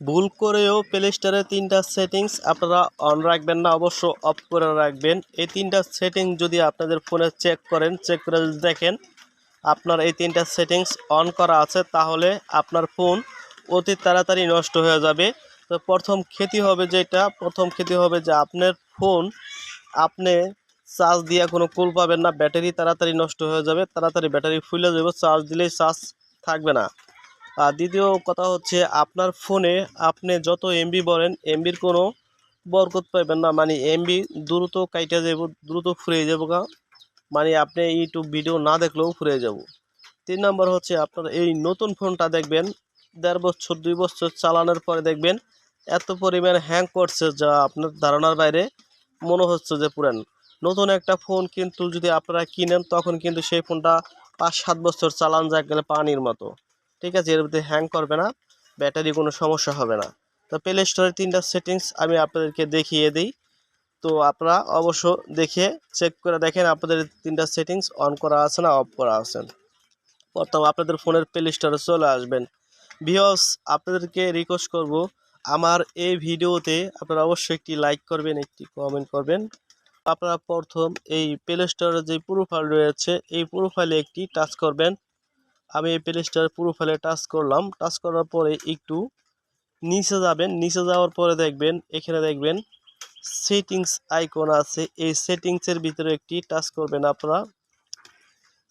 ভুল করেও প্লে স্টোরে 3টা সেটিংস আপনারা অন রাখবেন না, অবশ্য অফ করে রাখবেন। এই 3টা সেটিং যদি আপনাদের ফোনে চেক করেন, চেক করে যদি দেখেন আপনার এই 3টা সেটিংস অন করা আছে, তাহলে আপনার ফোন অতি তাড়াতাড়ি নষ্ট হয়ে যাবে। তো প্রথম ক্ষতি হবে যে আপনার ফোন আপনি চার্জ দিয়ে কোনো কুল পাবেন না, ব্যাটারি তাড়াতাড়ি নষ্ট হয়ে যাবে, তাড়াতাড়ি ব্যাটারি ফুলে যাবে, চার্জ দিলেই চার্জ থাকবে না। আর দ্বিতীয় কথা হচ্ছে আপনার ফোনে আপনি যত এমবি বলেন এমবির কোনো বরকত পাইবেন না, মানে এমবি দ্রুত কাইটা যাব, দ্রুত ফুরিয়ে যাব গা, মানে আপনি ইউটিউব ভিডিও না দেখলেও ফুরিয়ে যাব। 3 নম্বর হচ্ছে আপনার এই নতুন ফোনটা দেখবেন 1.5 বছর 2 বছর চালানোর পরে দেখবেন এত পরিমাণ হ্যাং করছে যা আপনার ধারণার বাইরে, মনে হচ্ছে যে পুরান। নতুন একটা ফোন কিন্তু যদি আপনারা কিনেন তখন কিন্তু সেই ফোনটা 5-7 বছর চালান যায় গেলে পানির মতো, ঠিক আছে। এর মধ্যে হ্যাং করবে না, ব্যাটারি কোনো সমস্যা হবে না। তো প্লে স্টোরের 3টা সেটিংস আমি আপনাদেরকে দেখিয়ে দিই, তো আপনারা অবশ্য দেখে চেক করে দেখেন আপনাদের 3টা সেটিংস অন করা আছে না অফ করা আছে। প্রথম আপনাদের ফোনের প্লে স্টোরে চলে আসবেন। ভিউয়ার্স, আপনাদেরকে রিকোয়েস্ট করব আমার এই ভিডিওতে আপনারা অবশ্যই একটি লাইক করবেন, একটি কমেন্ট করবেন। আপনারা প্রথম এই প্লে স্টোরে যে প্রোফাইল রয়েছে এই প্রোফাইলে একটি টাচ করবেন। আমি এই প্লে স্টোরের প্রোফাইলে টাচ করলাম, টাচ করার পরে একটু নিচে যাবেন, নিচে যাওয়ার পরে দেখবেন এখানে দেখবেন সেটিংস আইকন আছে, এই সেটিংসের ভিতরে একটি টাচ করবেন। আপনারা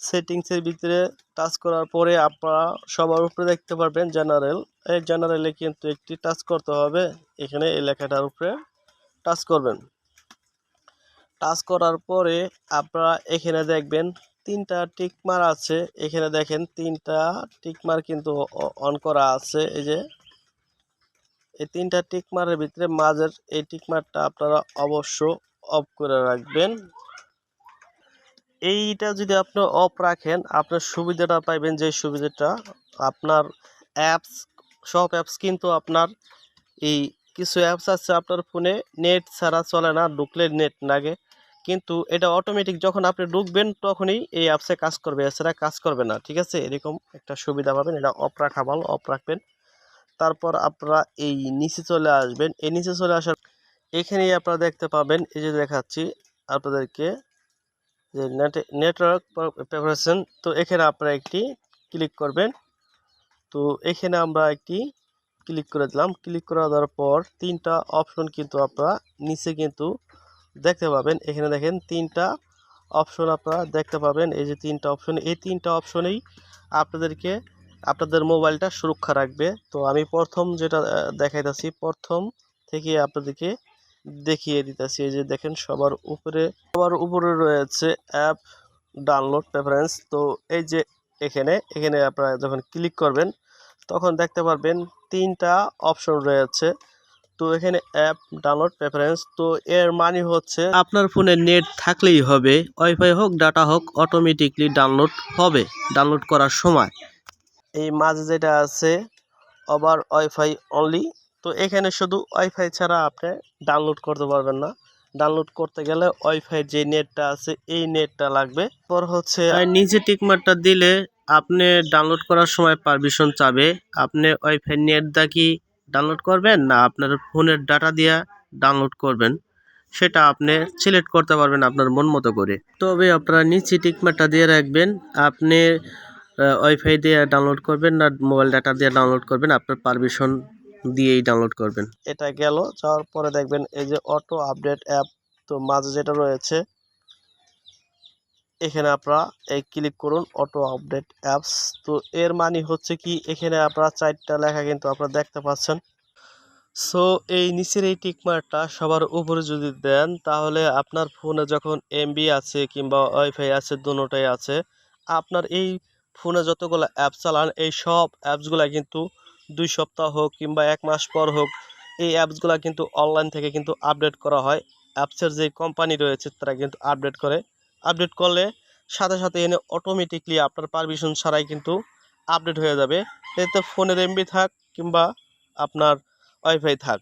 সেটিংসের ভিতরে টাচ করার পরে আপনারা সবার উপরে দেখতে পারবেন জেনারেল, এই জেনারেলে কিন্তু একটি টাচ করতে হবে, এখানে এই লেখাটার উপরে টাচ করবেন। টাচ করার পরে আপনারা এখানে দেখবেন 3টা টিকমার আছে, এখানে দেখেন 3টা টিকমার কিন্তু অন করা আছে। এই যে এই 3টা টিকমারের ভিতরে মাঝের এই টিকমারটা আপনারা অবশ্য অফ করে রাখবেন। এইটা যদি আপনি অফ রাখেন আপনার সুবিধাটা পাইবেন, যে সুবিধাটা আপনার অ্যাপস, সব অ্যাপস কিন্তু আপনার এই কিছু অ্যাপস আছে আপনার ফোনে নেট ছাড়া চলে না, ঢুকলে নেট লাগে, কিন্তু এটা অটোমেটিক যখন আপনি ঢুকবেন তখনই এই অ্যাপসে কাজ করবে, এছাড়া কাজ করবে না, ঠিক আছে। এরকম একটা সুবিধা পাবেন, এটা অফ রাখা ভালো, অফ রাখবেন। তারপর আপনারা এই নিচে চলে আসবেন, এই নিচে চলে আসার এখানেই আপনারা দেখতে পাবেন, এই যে দেখাচ্ছি আপনাদেরকে যে নেটওয়ার্ক প্রেফারেশন, তো এখানে আপনারা একটি ক্লিক করবেন। তো এখানে আমরা একটি ক্লিক করে দিলাম, ক্লিক করে দেওয়ার পর 3টা অপশন কিন্তু আপনারা নিচে কিন্তু দেখতে পাবেন, এখানে দেখেন 3টা অপশন আপনারা দেখতে পাবেন, এই যে 3টা অপশন, এই 3টা অপশনেই আপনাদেরকে আপনাদের মোবাইলটা সুরক্ষা রাখবে। তো আমি প্রথম যেটা দেখাইতেছি, প্রথম থেকে আপনাদেরকে দেখিয়ে দিতেছি। এই যে দেখেন সবার উপরে রয়েছে অ্যাপ ডাউনলোড প্রেফারেন্স, তো এই যে এখানে আপনারা যখন ক্লিক করবেন তখন দেখতে পারবেন 3টা অপশন রয়েছে। তো এখানে অ্যাপ ডাউনলোড প্রেফারেন্স, তো এর মানে হচ্ছে আপনার ফোনে নেট থাকলেই হবে, ওয়াইফাই হোক ডাটা হোক অটোমেটিকলি ডাউনলোড হবে ডাউনলোড করার সময়। এই মাঝে যেটা আছে ওভার ওয়াইফাই অনলি, তো এখানে শুধু ওয়াইফাই ছাড়া আপনি ডাউনলোড করতে পারবেন না, ডাউনলোড করতে গেলে ওয়াইফাই যে নেটটা আছে এই নেটটা লাগবে। পর হচ্ছে নিচে টিকমারটা দিলে আপনি ডাউনলোড করার সময় পারমিশন চাবে, আপনি ওয়াইফাই নেট দা কি ডাউনলোড করবেন না আপনার ফোনের ডাটা দিয়া ডাউনলোড করবেন, সেটা আপনি সিলেক্ট করতে পারবেন আপনার মন মতো করে। তবে আপনারা নিচে টিকমারটা দিয়ে রাখবেন, আপনি ওয়াইফাই দিয়ে ডাউনলোড করবেন না মোবাইল ডাটা দিয়ে ডাউনলোড করবেন, আপনার পারমিশন দিয়েই ডাউনলোড করবেন। এটা গেল, যাওয়ার পরে দেখবেন এই যে অটো আপডেট অ্যাপ, তো মাঝে যেটা রয়েছে এখানে আপনারা এই ক্লিক করুন অটো আপডেট অ্যাপস। তো এর মানে হচ্ছে কি এখানে আপনারা 4টা লেখা কিন্তু আপনারা দেখতে পাচ্ছেন। সো এই নিচের এই টিকমার্কটা সবার উপরে যদি দেন তাহলে আপনার ফোনে যখন এমবি আছে কিংবা ওয়াইফাই আছে, দুটোটাই আছে, আপনার এই ফোনে যতগুলো অ্যাপ চালান এই সব অ্যাপসগুলো কিন্তু 2 সপ্তাহ হোক কিংবা 1 মাস পর হোক এই অ্যাপসগুলো কিন্তু অনলাইন থেকে কিন্তু আপডেট করা হয়। অ্যাপসের যে কোম্পানি রয়েছে তারা কিন্তু আপডেট করে, আপডেট করলে সাথে সাথে এনে অটোমেটিকলি আপনার পারমিশন ছাড়াই কিন্তু আপডেট হয়ে যাবে। এতে ফোনের এমবি থাক কিংবা আপনার ওয়াইফাই থাক,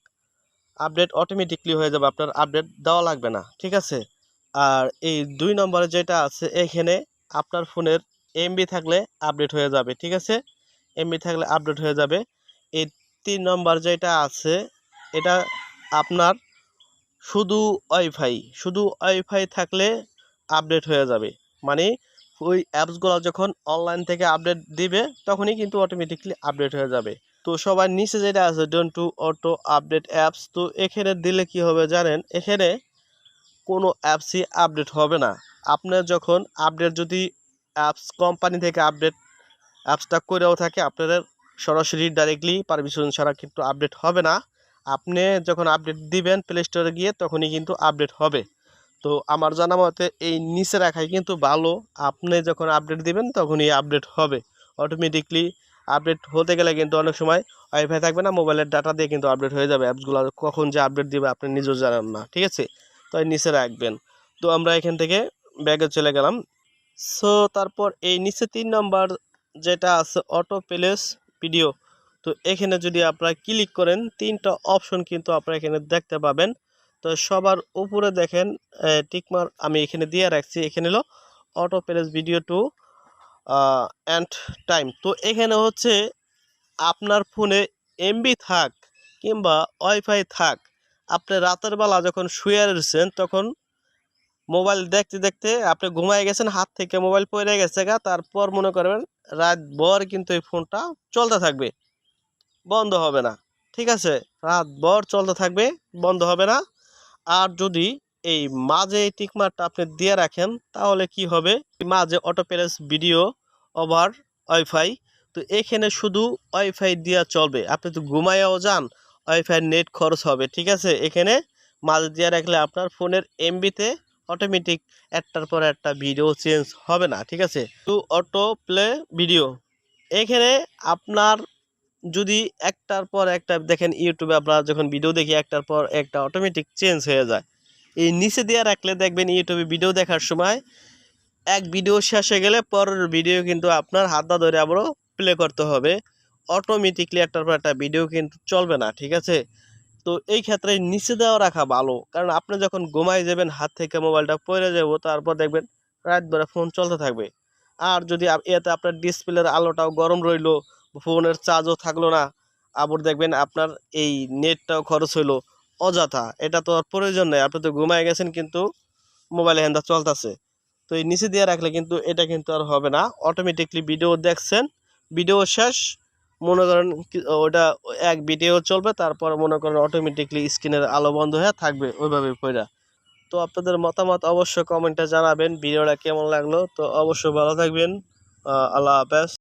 আপডেট অটোমেটিকলি হয়ে যাবে, আপনার আপডেট দেওয়া লাগবে না, ঠিক আছে। আর এই 2 নম্বরে যেটা আছে এখানে আপনার ফোনের এমবি থাকলে আপডেট হয়ে যাবে, ঠিক আছে, এমবি থাকলে আপডেট হয়ে যাবে। এই 3 নম্বর যেটা আছে এটা আপনার শুধু ওয়াইফাই থাকলে আপডেট হয়ে যাবে। মানে ওই অ্যাপসগুলো যখন অনলাইন থেকে আপডেট দিবে তখনই কিন্তু অটোমেটিকলি আপডেট হয়ে যাবে। তো সবার নিচে যেটা আছে don't two auto update apps, তো এখানে দিলে কি হবে জানেন, এখানে কোনো অ্যাপসই আপডেট হবে না। আপনার যখন আপডেট যদি অ্যাপস কোম্পানি থেকে অ্যাপসটা করেও থাকে, আপনাদের সরাসরি ডাইরেক্টলি পারমিশন ছাড়া কিন্তু আপডেট হবে না। আপনি যখন আপডেট দিবেন প্লে স্টোরে গিয়ে তখনই কিন্তু আপডেট হবে। তো আমার জানা মতে এই নিচে রাখাই কিন্তু ভালো। আপনি যখন আপডেট দিবেন তখনই আপডেট হবে অটোমেটিকলি। আপডেট হতে গেলে কিন্তু অনেক সময় ওয়াইফাই থাকবে না, মোবাইলের ডাটা দিয়ে কিন্তু আপডেট হয়ে যাবে। অ্যাপসগুলো কখন যে আপডেট দিবে আপনি নিজেও জানেন না, ঠিক আছে? তো এই নিচে রাখবেন। তো আমরা এখান থেকে ব্যাগে চলে গেলাম। সো তারপর এই নিচে 3 নম্বর যেটা আছে অটো প্লেস ভিডিও, তো এখানে যদি আপনারা ক্লিক করেন 3টা অপশন কিন্তু আপনারা এখানে দেখতে পাবেন। তো সবার উপরে দেখেন টিকমার্ক আমি এখানে দিয়ে রাখছি, এখানে হলো auto place video to end time. তো এখানে হচ্ছে আপনার ফোনে এমবি থাক কিংবা ওয়াইফাই থাক, আপনি রাতের বেলা যখন শুয়ে রয়েছেন তখন মোবাইল দেখতে দেখতে আপনি ঘুমায় গেছেন, হাত থেকে মোবাইল পড়ে গেছে গা, তারপর মনে করবেন রাতভর কিন্তু এই ফোনটা চলতে থাকবে, বন্ধ হবে না, ঠিক আছে? রাতভর চলতে থাকবে, বন্ধ হবে না। আর যদি এই মাঝে এই টিকমার্কটা আপনি দিয়ে রাখেন তাহলে কি হবে, মাঝে auto place video over wifi, তো এখানে শুধু ওয়াইফাই দিয়া চলবে। আপনি তো ঘুমাইয়াও যান, ওয়াইফাই নেট খরচ হবে, ঠিক আছে? এখানে মাঝে দিয়ে রাখলে আপনার ফোনের এমবিতে অটোমেটিক একটার পর একটা ভিডিও চেঞ্জ হবে না, ঠিক আছে? টু অটো প্লে ভিডিও, এখানে আপনার যদি একটার পর একটা দেখেন ইউটিউবে আমরা যখন ভিডিও দেখি একটার পর একটা অটোমেটিক চেঞ্জ হয়ে যায়। এই নিচে দিয়ে রাখলে দেখবেন ইউটিউবে ভিডিও দেখার সময় এক ভিডিও শেষ হয়ে গেলে পরের ভিডিও কিন্তু আপনার হাতটা ধরে আবারও প্লে করতে হবে, অটোমেটিকলি একটার পর একটা ভিডিও কিন্তু চলবে না, ঠিক আছে? তো এই ক্ষেত্রে নিচে দেওয়া রাখা ভালো, কারণ আপনি যখন ঘুমাই যাবেন হাত থেকে মোবাইলটা পড়ে যাব, তারপর দেখবেন রাত ভরে ফোন চলতে থাকবে। আর যদি এতে আপনার ডিসপ্লের আলোটাও গরম রইলো, ফোনের চার্জও থাকলো না, আবার দেখবেন আপনার এই নেটটাও খরচ হইলো অযথা, এটা তো আর প্রয়োজন নেই। আপনি তো ঘুমায় গেছেন কিন্তু মোবাইলে হ্যান্ডা চলতেছে। তো এই নিচে দিয়ে রাখলে কিন্তু এটা কিন্তু আর হবে না, অটোমেটিকলি ভিডিও দেখছেন, ভিডিও শেষ, মনে করেন ওটা এক ভিডিও চলবে, তারপর মনে করেন অটোমেটিকলি স্ক্রিনের আলো বন্ধ হয়ে থাকবে ওইভাবে পড়া। তো আপনাদের মতামত অবশ্যই কমেন্টে জানাবেন ভিডিওটা কেমন লাগলো। তো অবশ্যই ভালো থাকবেন, আল্লাহ হাফেজ।